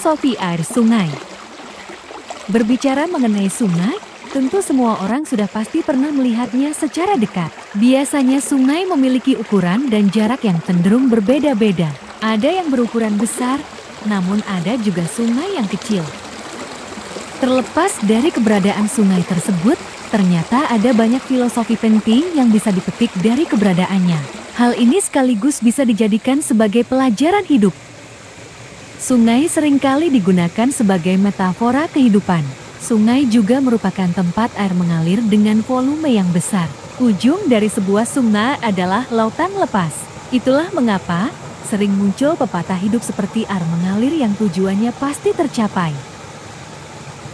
Filosofi air sungai. Berbicara mengenai sungai, tentu semua orang sudah pasti pernah melihatnya secara dekat. Biasanya sungai memiliki ukuran dan jarak yang cenderung berbeda-beda. Ada yang berukuran besar, namun ada juga sungai yang kecil. Terlepas dari keberadaan sungai tersebut, ternyata ada banyak filosofi penting yang bisa dipetik dari keberadaannya. Hal ini sekaligus bisa dijadikan sebagai pelajaran hidup. Sungai seringkali digunakan sebagai metafora kehidupan. Sungai juga merupakan tempat air mengalir dengan volume yang besar. Ujung dari sebuah sungai adalah lautan lepas. Itulah mengapa sering muncul pepatah hidup seperti air mengalir yang tujuannya pasti tercapai.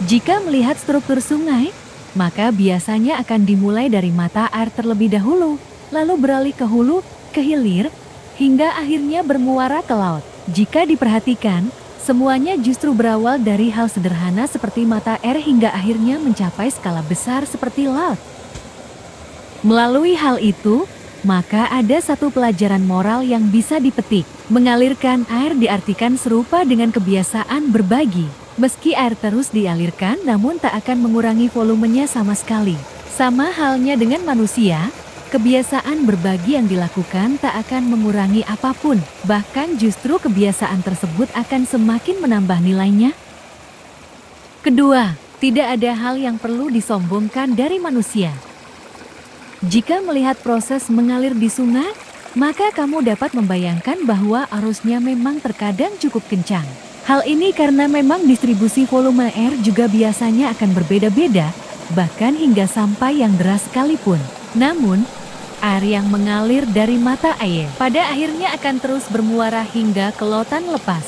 Jika melihat struktur sungai, maka biasanya akan dimulai dari mata air terlebih dahulu, lalu beralih ke hulu, ke hilir, hingga akhirnya bermuara ke laut. Jika diperhatikan, semuanya justru berawal dari hal sederhana seperti mata air hingga akhirnya mencapai skala besar seperti laut. Melalui hal itu, maka ada satu pelajaran moral yang bisa dipetik. Mengalirkan air diartikan serupa dengan kebiasaan berbagi. Meski air terus dialirkan namun tak akan mengurangi volumenya sama sekali. Sama halnya dengan manusia, kebiasaan berbagi yang dilakukan tak akan mengurangi apapun, bahkan justru kebiasaan tersebut akan semakin menambah nilainya. Kedua, tidak ada hal yang perlu disombongkan dari manusia. Jika melihat proses mengalir di sungai, maka kamu dapat membayangkan bahwa arusnya memang terkadang cukup kencang. Hal ini karena memang distribusi volume air juga biasanya akan berbeda-beda, bahkan hingga sampai yang deras sekalipun. Namun, air yang mengalir dari mata air pada akhirnya akan terus bermuara hingga ke lautan lepas.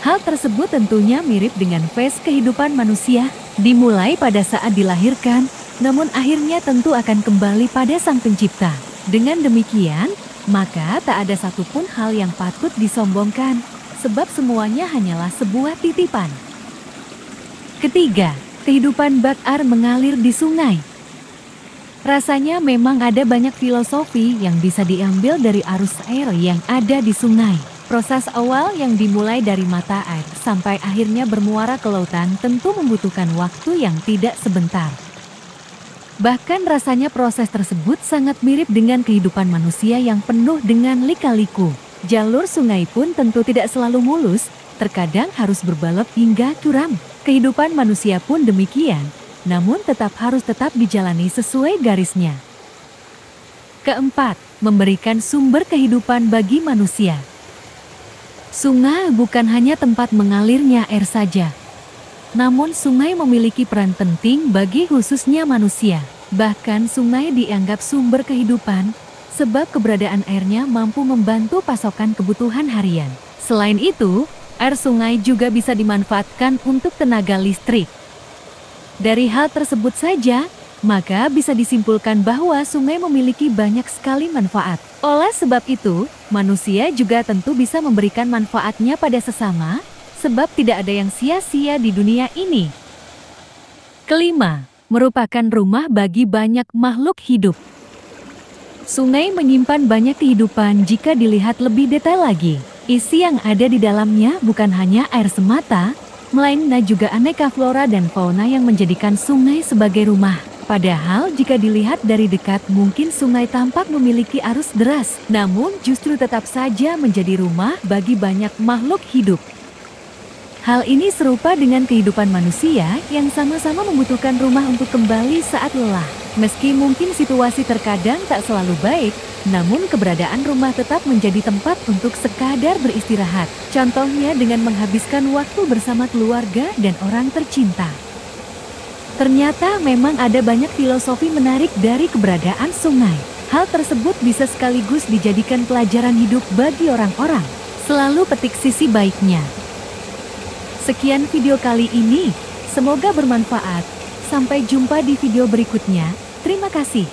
Hal tersebut tentunya mirip dengan fase kehidupan manusia, dimulai pada saat dilahirkan, namun akhirnya tentu akan kembali pada Sang Pencipta. Dengan demikian, maka tak ada satupun hal yang patut disombongkan, sebab semuanya hanyalah sebuah titipan. Ketiga, kehidupan bak air mengalir di sungai. Rasanya memang ada banyak filosofi yang bisa diambil dari arus air yang ada di sungai. Proses awal yang dimulai dari mata air sampai akhirnya bermuara ke lautan tentu membutuhkan waktu yang tidak sebentar. Bahkan rasanya proses tersebut sangat mirip dengan kehidupan manusia yang penuh dengan lika-liku. Jalur sungai pun tentu tidak selalu mulus, terkadang harus berbalap hingga curam. Kehidupan manusia pun demikian, namun harus tetap dijalani sesuai garisnya. Keempat, memberikan sumber kehidupan bagi manusia. Sungai bukan hanya tempat mengalirnya air saja, namun sungai memiliki peran penting bagi khususnya manusia. Bahkan sungai dianggap sumber kehidupan, sebab keberadaan airnya mampu membantu pasokan kebutuhan harian. Selain itu, air sungai juga bisa dimanfaatkan untuk tenaga listrik. Dari hal tersebut saja, maka bisa disimpulkan bahwa sungai memiliki banyak sekali manfaat. Oleh sebab itu, manusia juga tentu bisa memberikan manfaatnya pada sesama, sebab tidak ada yang sia-sia di dunia ini. Kelima, merupakan rumah bagi banyak makhluk hidup. Sungai menyimpan banyak kehidupan jika dilihat lebih detail lagi. Isi yang ada di dalamnya bukan hanya air semata, melainkan juga aneka flora dan fauna yang menjadikan sungai sebagai rumah. Padahal jika dilihat dari dekat mungkin sungai tampak memiliki arus deras, namun justru tetap saja menjadi rumah bagi banyak makhluk hidup. Hal ini serupa dengan kehidupan manusia yang sama-sama membutuhkan rumah untuk kembali saat lelah. Meski mungkin situasi terkadang tak selalu baik, namun keberadaan rumah tetap menjadi tempat untuk sekadar beristirahat. Contohnya dengan menghabiskan waktu bersama keluarga dan orang tercinta. Ternyata memang ada banyak filosofi menarik dari keberadaan sungai. Hal tersebut bisa sekaligus dijadikan pelajaran hidup bagi orang-orang. Selalu petik sisi baiknya. Sekian video kali ini, semoga bermanfaat. Sampai jumpa di video berikutnya. Terima kasih.